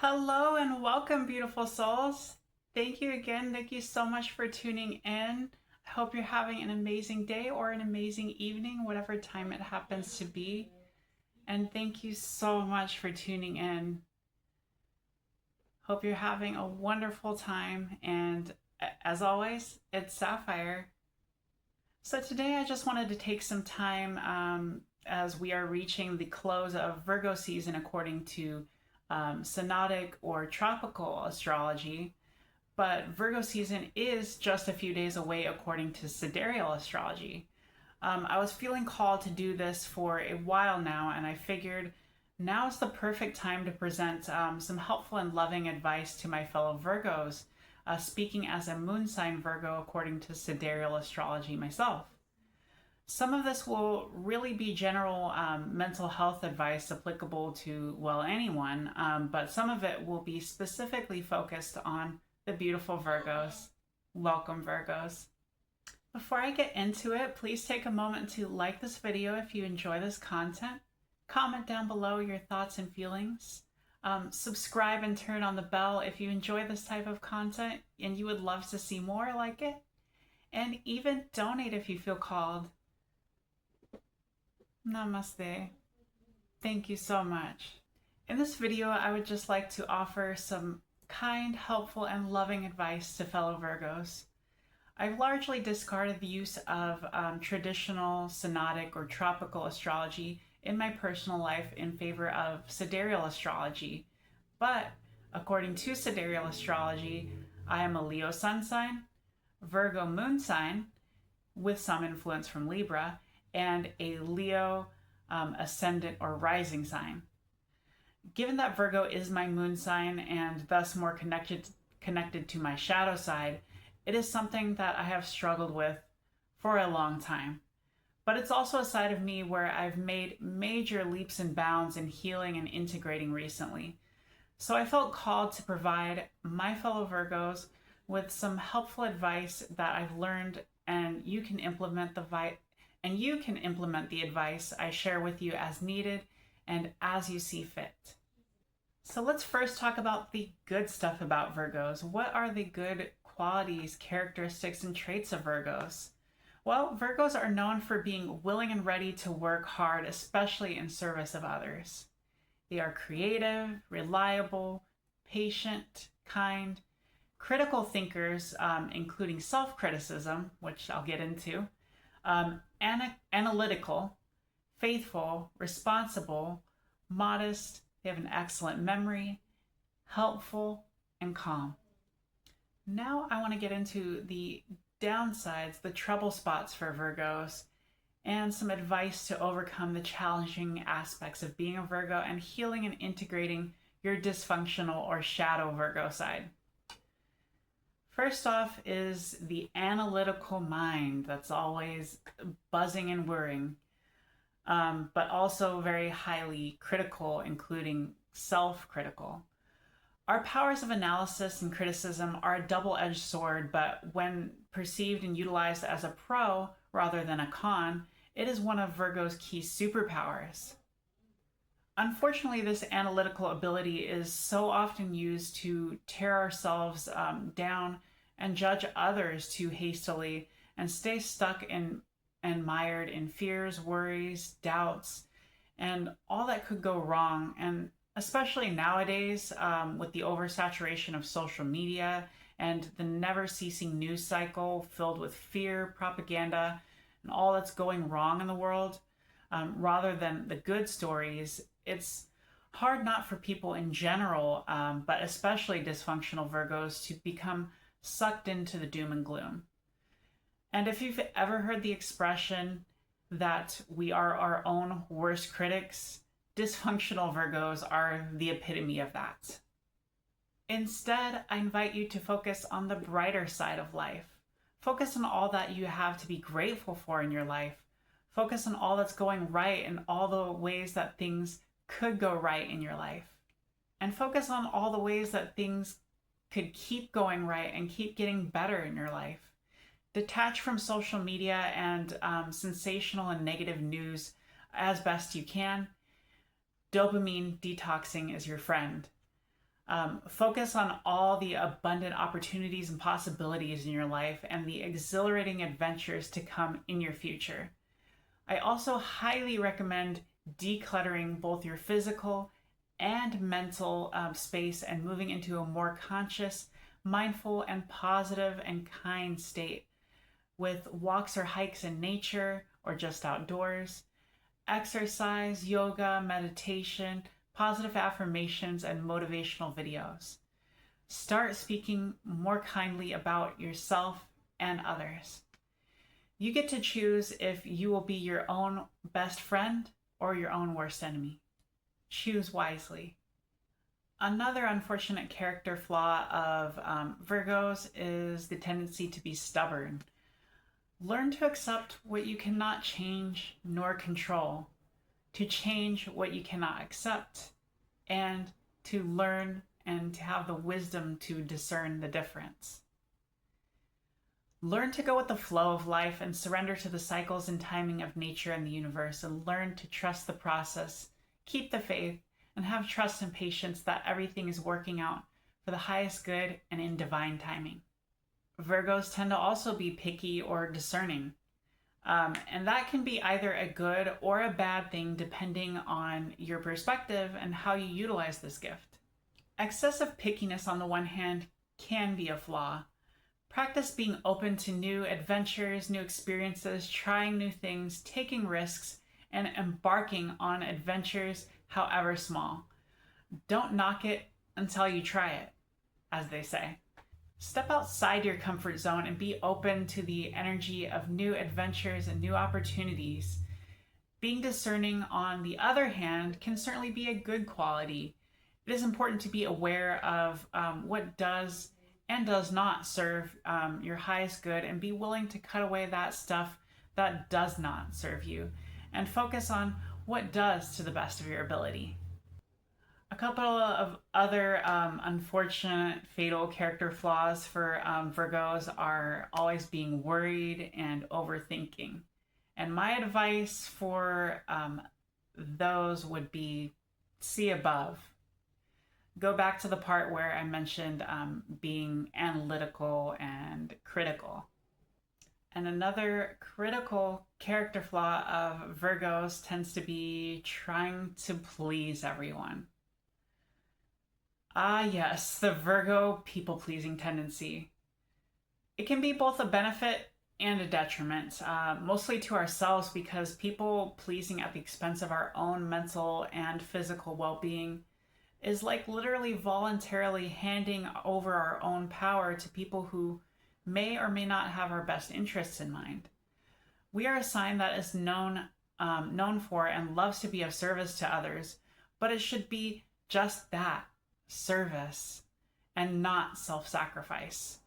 Hello and welcome, beautiful souls. Thank you again. Thank you so much for tuning in. I hope you're having an amazing day or an amazing evening, whatever time it happens to be. And thank you so much for tuning in. Hope you're having a wonderful time. And as always, it's Sapphire. So today I just wanted to take some time as we are reaching the close of Virgo season according to synodic or tropical astrology, but Virgo season is just a few days away according to sidereal astrology. I was feeling called to do this for a while now, and I figured now is the perfect time to present some helpful and loving advice to my fellow Virgos, speaking as a moon sign Virgo according to sidereal astrology myself. Some of this will really be general mental health advice applicable to, well, anyone, but some of it will be specifically focused on the beautiful Virgos. Welcome, Virgos. Before I get into it, please take a moment to like this video if you enjoy this content. Comment down below your thoughts and feelings. Subscribe and turn on the bell if you enjoy this type of content and you would love to see more like it. And even donate if you feel called. Namaste. Thank you so much. In this video, I would just like to offer some kind, helpful, and loving advice to fellow Virgos. I've largely discarded the use of traditional synodic or tropical astrology in my personal life in favor of sidereal astrology. But according to sidereal astrology, I am a Leo sun sign, Virgo moon sign, with some influence from Libra, and a Leo ascendant or rising sign. Given that Virgo is my moon sign and thus more connected to my shadow side, it is something that I have struggled with for a long time. But it's also a side of me where I've made major leaps and bounds in healing and integrating recently. So I felt called to provide my fellow Virgos with some helpful advice that I've learned, and you can implement the advice I share with you as needed and as you see fit. So let's first talk about the good stuff about Virgos. What are the good qualities, characteristics, and traits of Virgos? Well, Virgos are known for being willing and ready to work hard, especially in service of others. They are creative, reliable, patient, kind, critical thinkers, including self-criticism, which I'll get into, analytical, faithful, responsible, modest. They have an excellent memory, helpful, and calm. Now I want to get into the downsides, the trouble spots for Virgos, and some advice to overcome the challenging aspects of being a Virgo and healing and integrating your dysfunctional or shadow Virgo side. First off is the analytical mind that's always buzzing and whirring, but also very highly critical, including self-critical. Our powers of analysis and criticism are a double-edged sword, but when perceived and utilized as a pro rather than a con, it is one of Virgo's key superpowers. Unfortunately, this analytical ability is so often used to tear ourselves down and judge others too hastily and stay stuck and mired in fears, worries, doubts, and all that could go wrong. And especially nowadays with the oversaturation of social media and the never-ceasing news cycle filled with fear, propaganda, and all that's going wrong in the world, rather than the good stories, it's hard not for people in general, but especially dysfunctional Virgos, to become sucked into the doom and gloom. And if you've ever heard the expression that we are our own worst critics, dysfunctional Virgos are the epitome of that. Instead, I invite you to focus on the brighter side of life. Focus on all that you have to be grateful for in your life. Focus on all that's going right and all the ways that things could go right in your life. And focus on all the ways that things could keep going right and keep getting better in your life. Detach from social media and sensational and negative news as best you can. Dopamine detoxing is your friend. Focus on all the abundant opportunities and possibilities in your life and the exhilarating adventures to come in your future. I also highly recommend decluttering both your physical and mental space and moving into a more conscious, mindful, and positive and kind state with walks or hikes in nature or just outdoors, exercise, yoga, meditation, positive affirmations, and motivational videos. Start speaking more kindly about yourself and others. You get to choose if you will be your own best friend or your own worst enemy. Choose wisely. Another unfortunate character flaw of Virgos is the tendency to be stubborn. Learn to accept what you cannot change nor control, to change what you cannot accept, and to learn and to have the wisdom to discern the difference. Learn to go with the flow of life and surrender to the cycles and timing of nature and the universe, and learn to trust the process, keep the faith, and have trust and patience that everything is working out for the highest good and in divine timing. Virgos tend to also be picky or discerning. And that can be either a good or a bad thing depending on your perspective and how you utilize this gift. Excessive pickiness on the one hand can be a flaw. Practice being open to new adventures, new experiences, trying new things, taking risks, and embarking on adventures, however small. Don't knock it until you try it, as they say. Step outside your comfort zone and be open to the energy of new adventures and new opportunities. Being discerning, on the other hand, can certainly be a good quality. It is important to be aware of what does and does not serve your highest good, and be willing to cut away that stuff that does not serve you and focus on what does to the best of your ability. A couple of other unfortunate fatal character flaws for Virgos are always being worried and overthinking. And my advice for those would be see above. Go back to the part where I mentioned being analytical and critical. And another critical character flaw of Virgos tends to be trying to please everyone. Ah, yes, the Virgo people-pleasing tendency. It can be both a benefit and a detriment, mostly to ourselves, because people-pleasing at the expense of our own mental and physical well-being is like literally voluntarily handing over our own power to people who may or may not have our best interests in mind. We are a sign that is known for and loves to be of service to others, but it should be just that, service, and not self-sacrifice.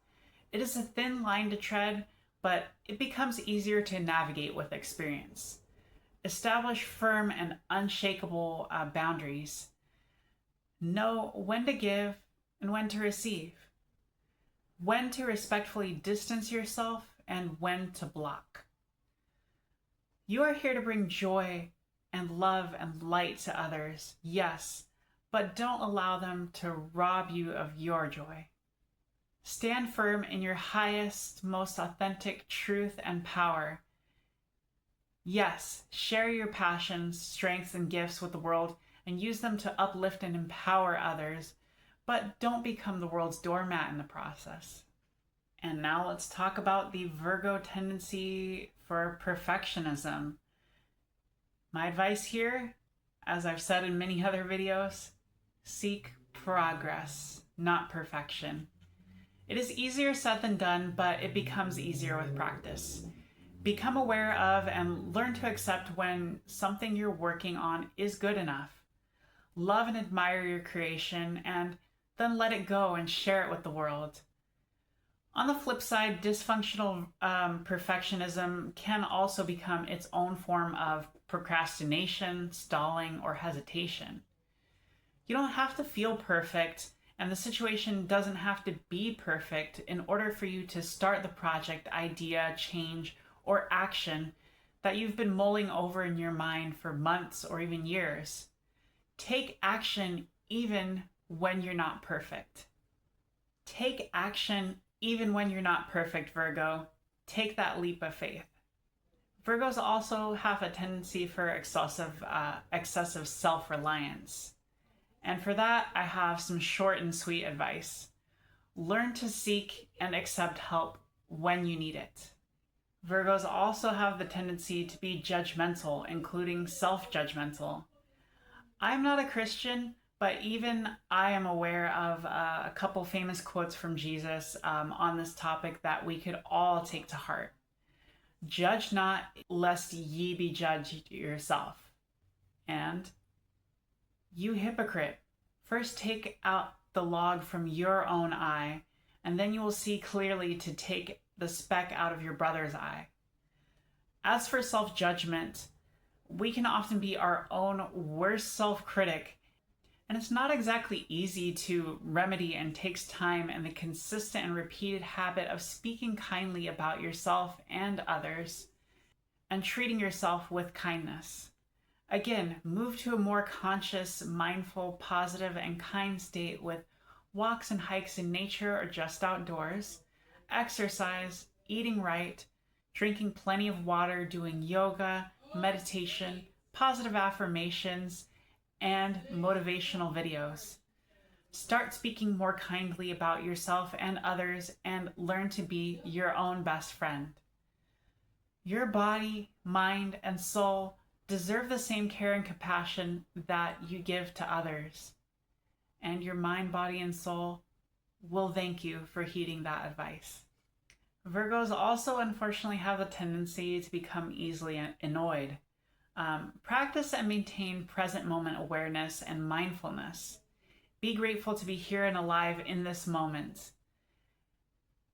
It is a thin line to tread, but it becomes easier to navigate with experience. Establish firm and unshakable boundaries. Know when to give and when to receive. When to respectfully distance yourself and when to block. You are here to bring joy and love and light to others, yes, but don't allow them to rob you of your joy. Stand firm in your highest, most authentic truth and power. Yes, share your passions, strengths, and gifts with the world and use them to uplift and empower others, but don't become the world's doormat in the process. And now let's talk about the Virgo tendency for perfectionism. My advice here, as I've said in many other videos, seek progress, not perfection. It is easier said than done, but it becomes easier with practice. Become aware of and learn to accept when something you're working on is good enough. Love and admire your creation, and then let it go and share it with the world. On the flip side, dysfunctional perfectionism can also become its own form of procrastination, stalling, or hesitation. You don't have to feel perfect, and the situation doesn't have to be perfect in order for you to start the project, idea, change, or action that you've been mulling over in your mind for months or even years. Take action even when you're not perfect. Take action even when you're not perfect, Virgo. Take that leap of faith. Virgos also have a tendency for excessive self-reliance. And for that, I have some short and sweet advice. Learn to seek and accept help when you need it. Virgos also have the tendency to be judgmental, including self-judgmental. I'm not a Christian, but even I am aware of a couple famous quotes from Jesus on this topic that we could all take to heart. Judge not, lest ye be judged yourself. And you hypocrite, first take out the log from your own eye, and then you will see clearly to take the speck out of your brother's eye. As for self-judgment, we can often be our own worst self-critic, and it's not exactly easy to remedy and takes time and the consistent and repeated habit of speaking kindly about yourself and others and treating yourself with kindness. Again, move to a more conscious, mindful, positive, and kind state with walks and hikes in nature or just outdoors, exercise, eating right, drinking plenty of water, doing yoga, meditation, positive affirmations, and motivational videos. Start speaking more kindly about yourself and others and learn to be your own best friend. Your body, mind, and soul deserve the same care and compassion that you give to others. And your mind, body, and soul will thank you for heeding that advice. Virgos also unfortunately have the tendency to become easily annoyed. Practice and maintain present moment awareness and mindfulness. Be grateful to be here and alive in this moment.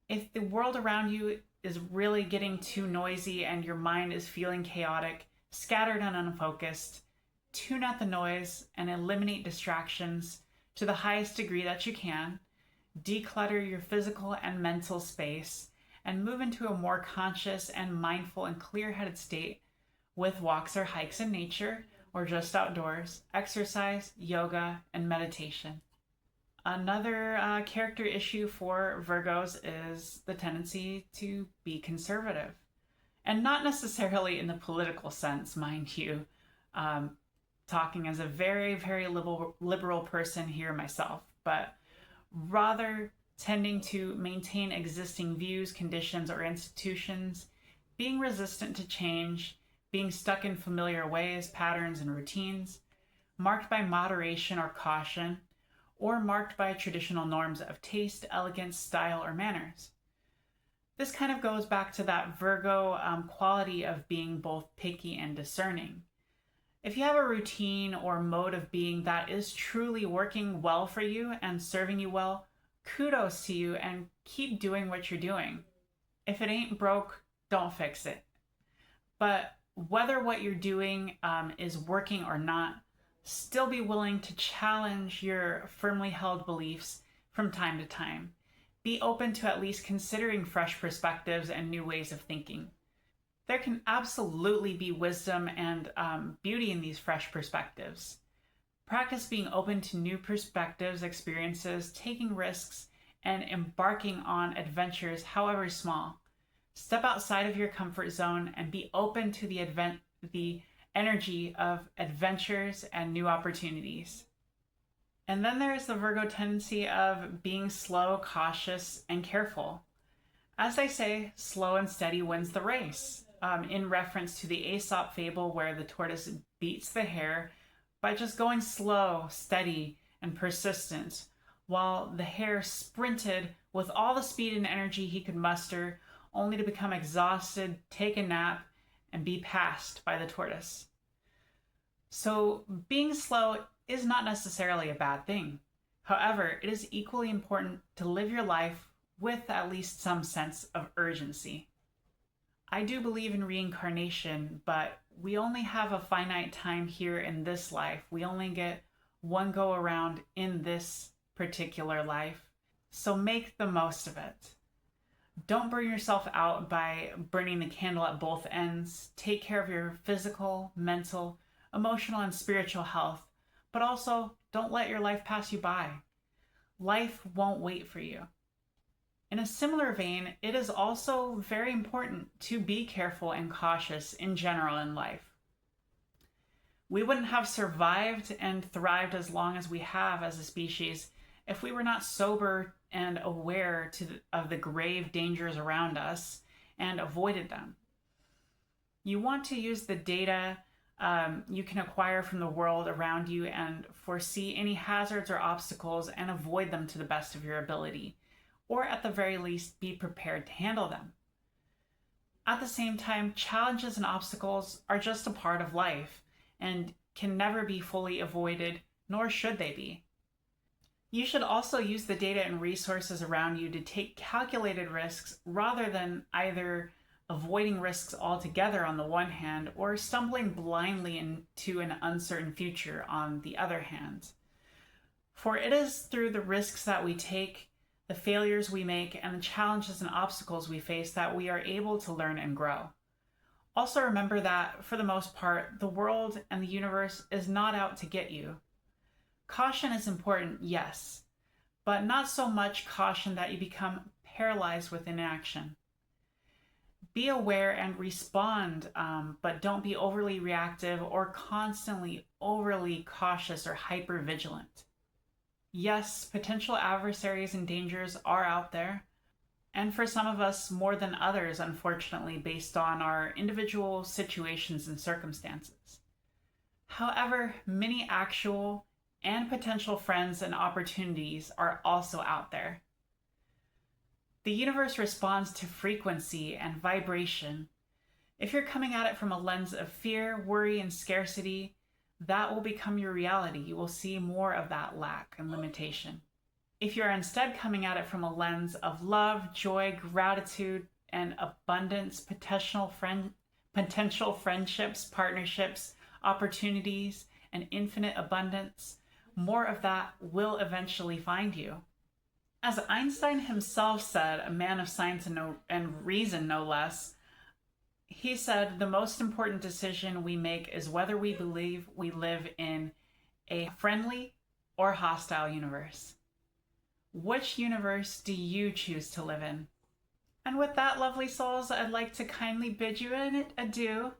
If the world around you is really getting too noisy and your mind is feeling chaotic, scattered and unfocused, tune out the noise and eliminate distractions to the highest degree that you can. Declutter your physical and mental space and move into a more conscious and mindful and clear-headed state with walks or hikes in nature or just outdoors, exercise, yoga, and meditation. Another character issue for Virgos is the tendency to be conservative. And not necessarily in the political sense, mind you, talking as a very, very liberal person here myself, but rather tending to maintain existing views, conditions, or institutions, being resistant to change, being stuck in familiar ways, patterns, and routines, marked by moderation or caution, or marked by traditional norms of taste, elegance, style, or manners. This kind of goes back to that Virgo quality of being both picky and discerning. If you have a routine or mode of being that is truly working well for you and serving you well, kudos to you and keep doing what you're doing. If it ain't broke, don't fix it. But whether what you're doing is working or not, still be willing to challenge your firmly held beliefs from time to time. Be open to at least considering fresh perspectives and new ways of thinking. There can absolutely be wisdom and beauty in these fresh perspectives. Practice being open to new perspectives, experiences, taking risks, and embarking on adventures, however small. Step outside of your comfort zone and be open to the energy of adventures and new opportunities. And then there's the Virgo tendency of being slow, cautious, and careful. As they say, slow and steady wins the race, in reference to the Aesop fable where the tortoise beats the hare by just going slow, steady, and persistent, while the hare sprinted with all the speed and energy he could muster, only to become exhausted, take a nap, and be passed by the tortoise. So being slow is not necessarily a bad thing. However, it is equally important to live your life with at least some sense of urgency. I do believe in reincarnation, but we only have a finite time here in this life. We only get one go around in this particular life. So make the most of it. Don't burn yourself out by burning the candle at both ends. Take care of your physical, mental, emotional, and spiritual health, but also don't let your life pass you by. Life won't wait for you. In a similar vein, it is also very important to be careful and cautious in general in life. We wouldn't have survived and thrived as long as we have as a species if we were not sober and aware of the grave dangers around us and avoided them. You want to use the data you can acquire from the world around you and foresee any hazards or obstacles and avoid them to the best of your ability, or at the very least, be prepared to handle them. At the same time, challenges and obstacles are just a part of life and can never be fully avoided, nor should they be. You should also use the data and resources around you to take calculated risks rather than either avoiding risks altogether on the one hand or stumbling blindly into an uncertain future on the other hand. For it is through the risks that we take, the failures we make, and the challenges and obstacles we face that we are able to learn and grow. Also remember that, for the most part, the world and the universe is not out to get you. Caution is important, yes, but not so much caution that you become paralyzed with inaction. Be aware and respond, but don't be overly reactive or constantly overly cautious or hyper vigilant. Yes, potential adversaries and dangers are out there, and for some of us more than others, unfortunately, based on our individual situations and circumstances. However, many actual and potential friends and opportunities are also out there. The universe responds to frequency and vibration. If you're coming at it from a lens of fear, worry, and scarcity, that will become your reality. You will see more of that lack and limitation. If you're instead coming at it from a lens of love, joy, gratitude, and abundance, potential friendships, partnerships, opportunities, and infinite abundance, more of that will eventually find you. As Einstein himself said, a man of science and reason no less, he said the most important decision we make is whether we believe we live in a friendly or hostile universe. Which universe do you choose to live in? And with that, lovely souls, I'd like to kindly bid you an adieu.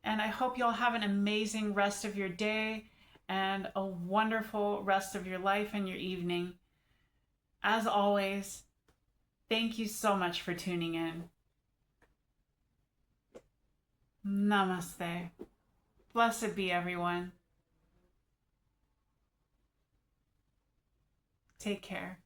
And I hope you'll have an amazing rest of your day and a wonderful rest of your life and your evening. As always, thank you so much for tuning in. Namaste. Blessed be everyone. Take care.